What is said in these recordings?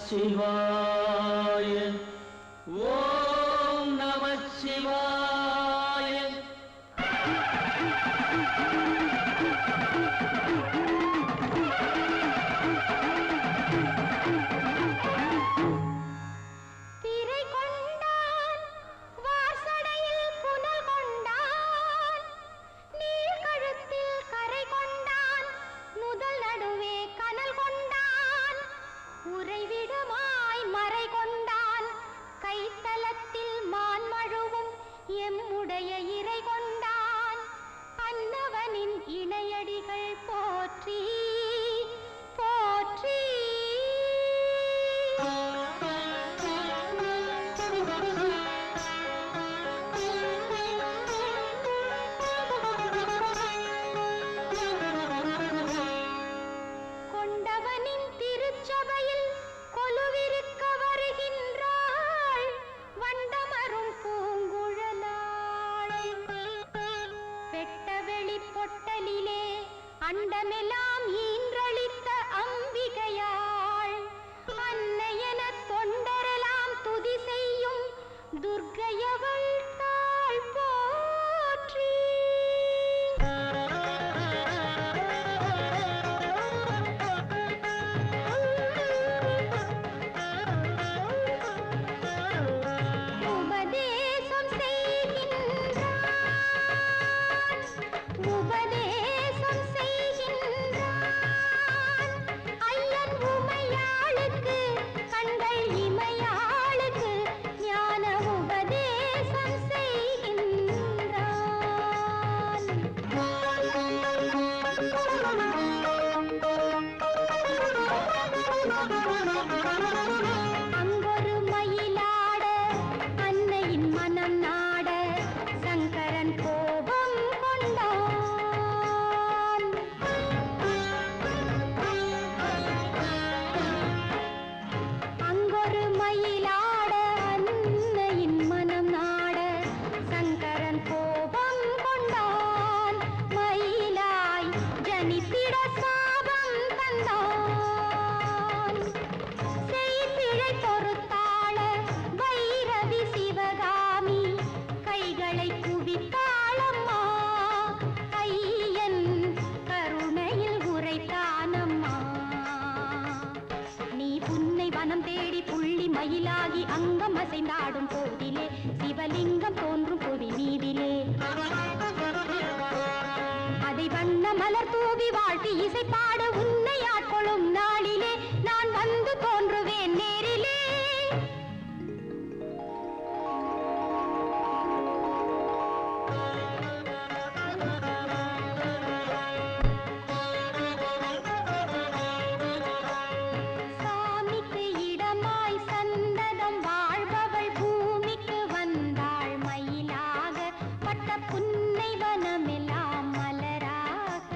சிவாய ஓம் நம சிவாய. எம்முடைய இறை கொண்டான் அன்னவனின் இணையடிகள் போற்றி போற்றி. கொண்டவனின் திருச்சபையில் கொலுவிருக்க வருகின்றாள் வண்டமரும் பூங்குழலாள். வெட்டவெளி பொட்டலிலே அண்டமெல்லாம் ஈன்றளித்த அம்பிகையாள். அன்னையென தொண்டரெல்லாம் துதி செய்யும் துர்க்கையவள் தாள் போற்றி. அங்கொரு மயிலாட அன்னையின் மனம் நாட சங்கரன் கோபம் கொண்டான். அங்கொரு மயிலாட அன்னையின் மனம் நாட சங்கரன் கோபம் கொண்டான். மயிலாய் ஜனித்திட சாபம் தந்தான். கைகளை குவித்தாளம்மா ஐயன் கருணையில் உரைத்தானம்மா. நீ புன்னை வனம் தேடி புள்ளி மயிலாகி அங்கம் அசைந்தாடும் போதிலே சிவலிங்கம் தோன்றும் பொதி மீதிலே அதை வண்ண மலர் தூவி வாழ்த்தி இசைப்பாட உன்னை ஆட்கொள்ளும் நாளிலே நான் வந்து தோன்றுவேன் நேரிலே. புன்னை வனமெல்லாம் மலராக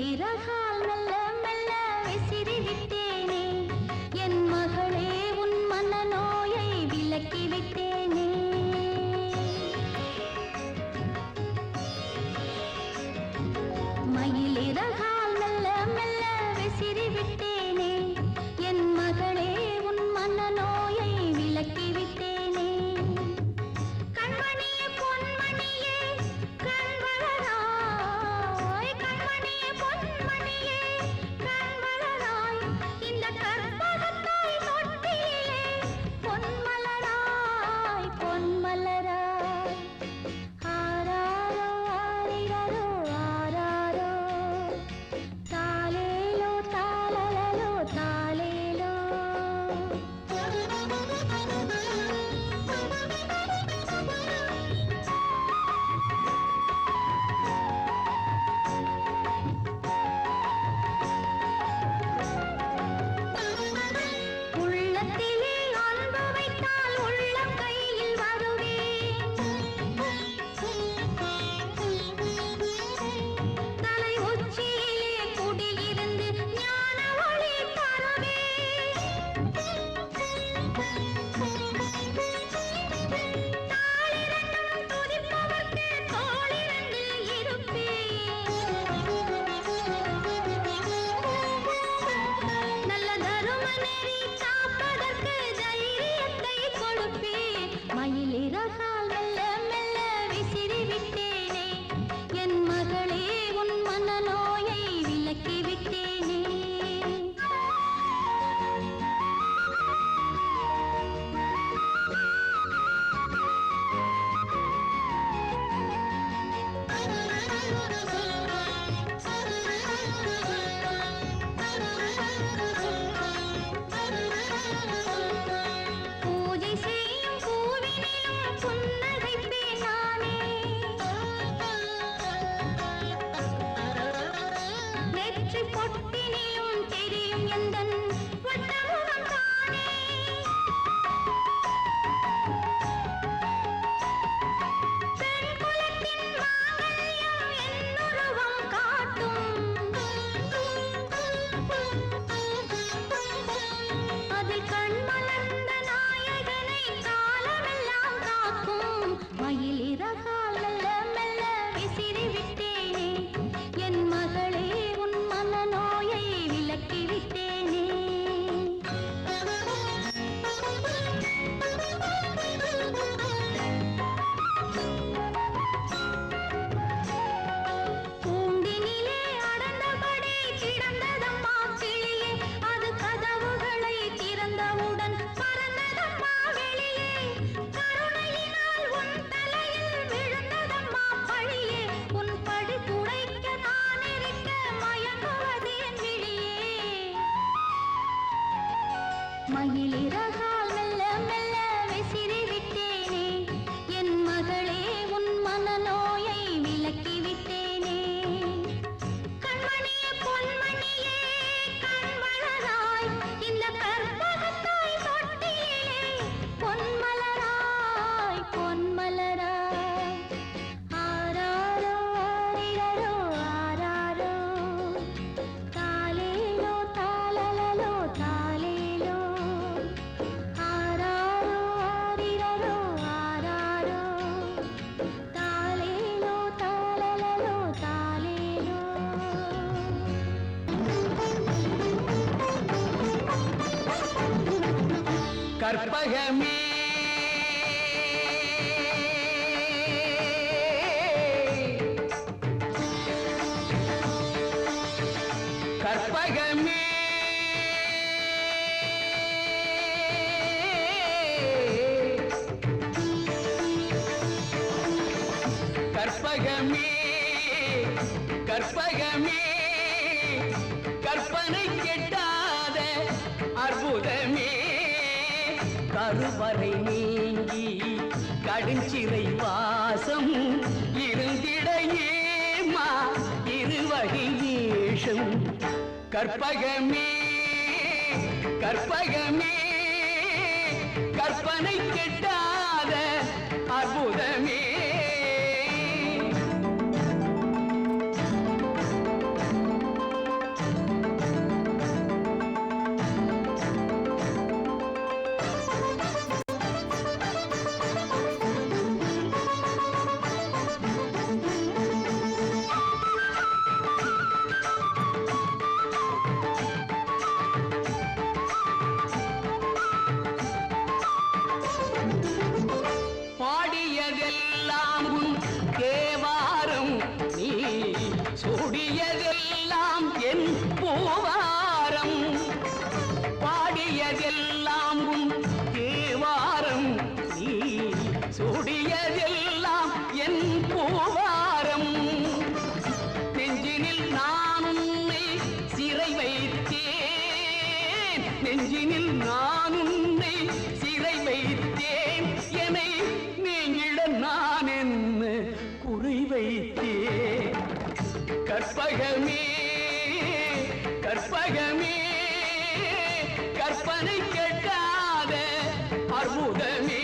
மயிலிறகால் மெல்ல மெல்ல விசிறி விட்டேனே என் மகளே உன் மனநோயை விலக்கி விட்டேனே மயிலிறகால் மெல்ல மெல்ல விசிறி விட்டேனே என் மகளே உன் மனநோயை விலக்கி விட்டேனே கண்மணியே பொன்மணியே கண்வளராய் கண்மணியே பொன்மணியே கண்வளராய் இந்த கற்பகத்தாய் தொட்டிலே பொன்மலராய் பொன்மலராய் ஆராரோ ஆரிரரோ ஆராரோ தாலேலோ தாலலலோ தாலேலோ உள்ளத்திலே அன்பு வைத்தால் உள்ளம் கையில் வருவேன் தலை உச்சியிலே குடியிருந்து ஞான ஒளி தருவேன் தாளிரண்டும் துதிப்பவர்க்கு தோளிரண்டில் இருப்பேன் நல்ல தரும நெறி காப்பதற்கு தைரியத்தை கொடுப்பேன் மயிலிறகால் மெல்ல மெல்ல விசிறி விட்டேனே என் மகளே உன் மனநோயை விலக்கி விட்டேனே பூஜை செய்யும் பூவினிலும் புன்னகைப்பேன் நானே நெற்றி பொட்டினிலும் தெரியும் எந்தன் வட்டமுகம் தானே பெண் குலத்தின் மாங்கல்யம் என்னுருவம் காட்டும் அதில் கண் மலர்ந்த நாயகனை காலமெல்லாம் காக்கும் மயிலிறகால் மெல்ல மெல்ல விசிறி விட்டேனே என் மகளே உன் மனநோயை விலக்கி விட்டேனே பூண்டினிலே அடர்ந்தபடி கிடந்ததம்மா கிளியே அது கதவுகளை திறந்தவுடன் பறந்ததம்மா வெளியே கருணையினால் உன் தலையில் விழுந்ததம்மா பழியே உன் படி துடைக்க நான் இருக்க மயங்குவதேன் விழியே மயிலிறகால் மெல்ல மெல்ல விசிறி விட்டேனே என் மகளே உன் மனநோயை விலக்கி விட்டேனே கண்மணியே பொன்மணியே கண்வளராய் இந்த கற்பகத்தாய் தொட்டிலே பொன்மலராய் பொன்மலராய் ஆராரோ ஆரிரரோ ஆராரோ தாலேலோ தாலலலோ தாலேலோ ஆராரோ ஆரிரரோ ஆராரோ தாலேலோ தாலலலோ தாலேலோ கற்பகமே கற்பகமே கற்பகமே கற்பகமே கற்பனை கெட்டாத அற்புதமே கருவறை நீங்கி கடுஞ்சிறை வாசம் இருந்திட ஏமா இருவகை வேஷம் கற்பகமே கற்பகமே கற்பனை கெட்டாத அற்புதமே நான் உன்னை சிறை வைத்தேன் என்னை நீங்கிட நான் என்ன குறி வைத்தேன் கற்பகமே கற்பகமே கற்பனை கேட்காத அற்புதமே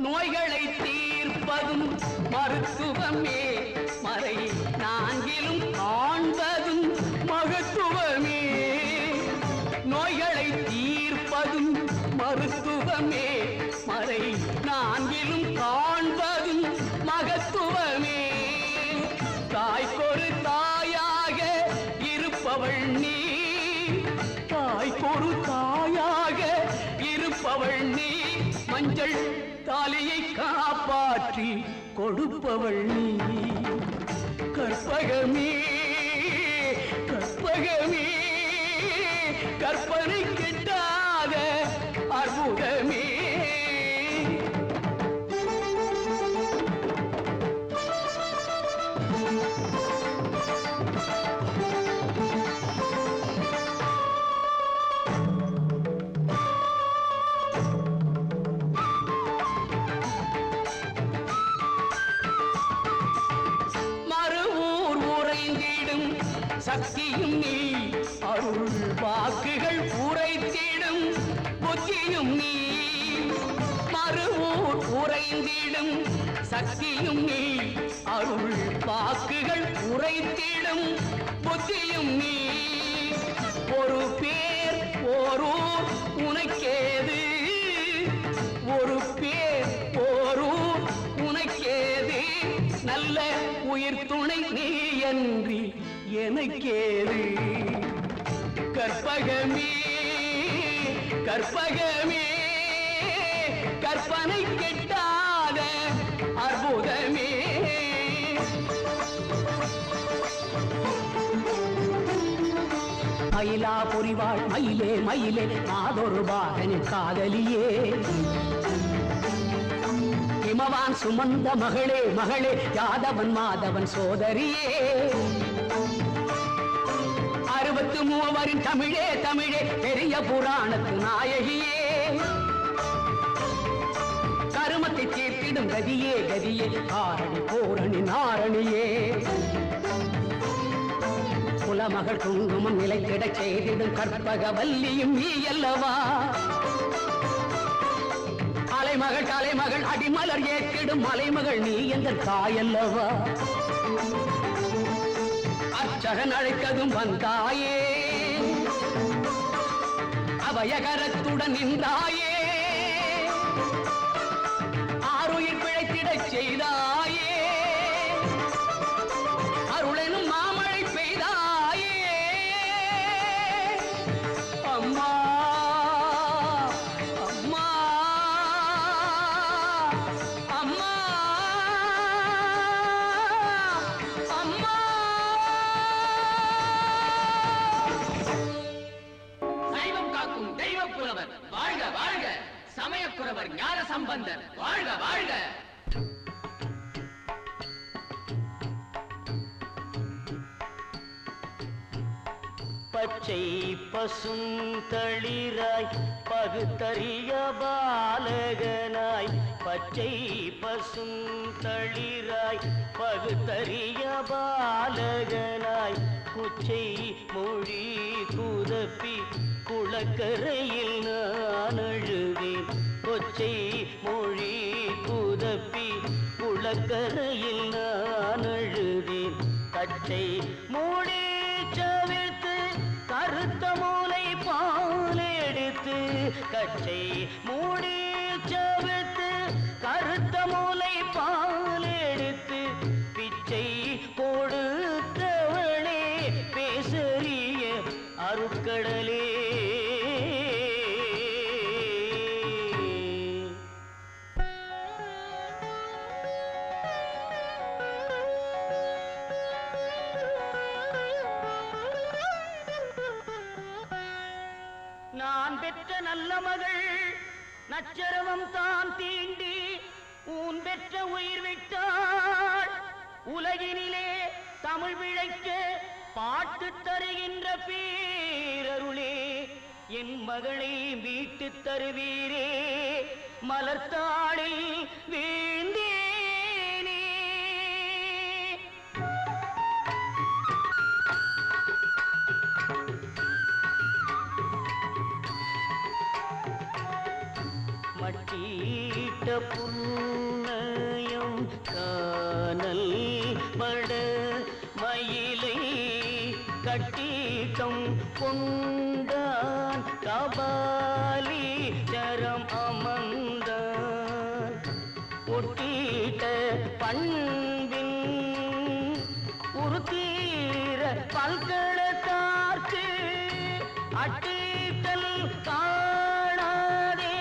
நோய்களை தீர்ப்பதும் மருத்துவமே மறை நான்கிலும் காண்பதும் மகத்துவமே நோய்களை தீர்ப்பதும் மருத்துவமே மறை நான்கிலும் காண்பதும் மகத்துவமே தாய்க்கொரு தாயாக இருப்பவள் நீ தாய்க்கொரு தாயாக இருப்பவள் நீ மஞ்சள் தாலியை காப்பாற்றி கொடுப்பவள் நீ கற்பகமே கற்பகமே கற்பனை கிட்டாத அற்புதமே சக்தியும் நீ அருள் வாக்குகள் உரைத்திடும் புத்தியும் நீ மறுவூர் உரைந்திடும் சக்தியும் நீ அருள் வாக்குகள் உரைத்திடும் புத்தியும் நீ ஒரு பேர் ஓரூர் உனக்கேது ஒரு பேர் ஓரூர் உனக்கேது நல்ல உயிர் துணை நீ அன்றி எனக்கேது கற்பகமே கற்பகமே கற்பனை கெட்டாத அற்புதமே மயிலா பொறிவாள் மயிலே மயிலே மாதொரு பாகனி காதலியே இமவான் சுமந்த மகளே மகளே யாதவன் மாதவன் சோதரியே 63 தமிழே தமிழே பெரிய புராணத்து நாயகியே கருமத்தை தீர்த்திடும் கதியே கதியே காரணி பூரணி நாரணியே குலமகள் குங்குமம் நிலைத்திடச் செய்திடும் கற்பக வல்லியும் நீ அல்லவா அலைமகள் தலைமகள் அடிமலர் ஏற்றிடும் மலைமகள் நீ என்ற தாயல்லவா அர்ச்சகன் அழைத்ததும் வந்தாயே அபயகரத்துடன் நின்றாயே ஆருயிர் பிழைத்திடச் செய்தாயே அருளெனும் மாமழை பெய்தாயே அம்மா அம்மா அம்மா அம்மா தெய்வப்புலவர் வாழ்க வாழ்க சமயக்குறவர் ஞான சம்பந்தர் வாழ்க வாழ்க பச்சை பசுந்தளிராய் பகுத்தறிய பாலகனாய் பச்சை பசுந்தளிராய் பகுத்தறிய பாலகனாய் குச்சை மொழி குதப்பி குளக்கரையில் நான் அழுவேன் கொச்சை மொழி குதப்பி குளக்கரையில் நான் அழுவேன் கச்சை மூடி சவிழ்த்து கருத்த மூலை பால் எடுத்து கச்சை மூடி சவிழ்த்து கருத்த மூலை பால் எடுத்து பிச்சை கொடுத்தவளே பேசறிய அருட்கடலே நான் பெற்ற நல்ல மகள் நச்சரவம் தான் தீண்டி ஊன் பெற்ற உயிர் விட்டாள். உலகினிலே தமிழ் விளைக்க பாட்டு தருகின்ற பேரருளே, என் மகளை மீட்டு தருவீரே, மலர்த்தாளில் வீழ்ந்தேனே. மட்டீட்ட புன்னயம் காணல் பட மயிலை கட்டீட்டம் கொண்டான் கபாலி சரம் அமர்ந்தான். ஒட்டீட்ட பண்பின் உருத்தீர பல்கலத்தார்க்கு அட்டீட்டல் காணாதே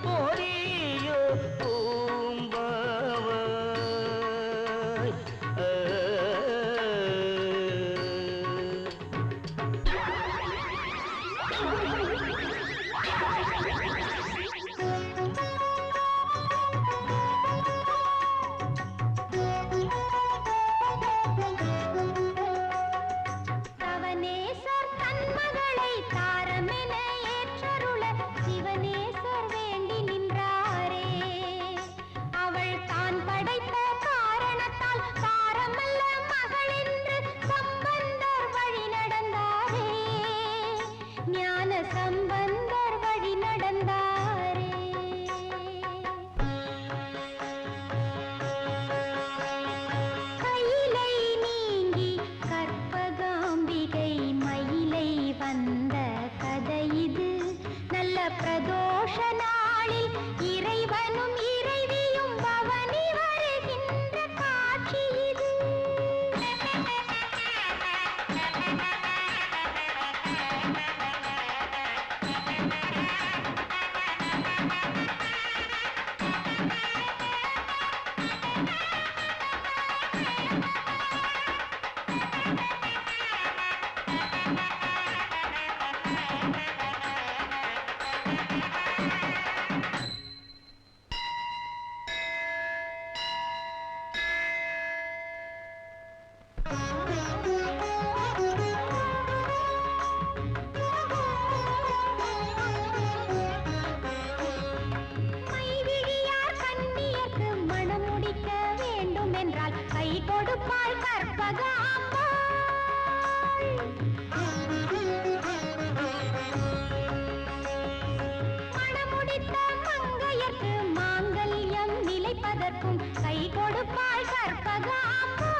போரியோ பூம்பவாய். தவனேசர் தன் மகளை தாரமென ஏற்றருள சிவனேசர் வேண்டி நின்றாரே. அவள் தான் படைத்த காரணத்தால் தாரமல்ல மகள் என்று சம்பந்தர் வழி நடந்தாரே. ஞான சம்பந்தர் வழி நடந்தாரே. கையிலை நீங்கி கற்பகாம்பிகை மயிலை வந்த கதை இது. நல்ல பிரதோஷ நாளில் இறைவனும் இறைவியும் பவனி வருகின்ற காட்சி இது. மைவிழியார் கண்ணியர்க்கு மணம் முடிக்க வேண்டும் என்றால் கை கொடுப்பாள் கற்பகாம்பாள். மணமுடித்த மங்கையர்க்கு மாங்கல்யம் நிலைப்பதற்கும் கை கொடுப்பாள் கற்பகாம்பாள்.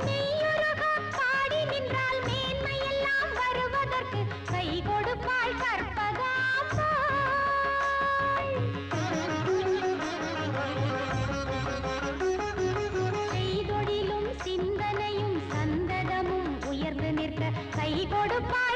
மெய்யுருக பாடி நின்றால் மேன்மையெல்லாம் வருவதற்கு கை கொடுப்பாள் கற்பகாம்பாள். செய்தொழிலும் சிந்தனையும் சந்ததமும் உயர்ந்து நிற்க கை கொடுப்பாள்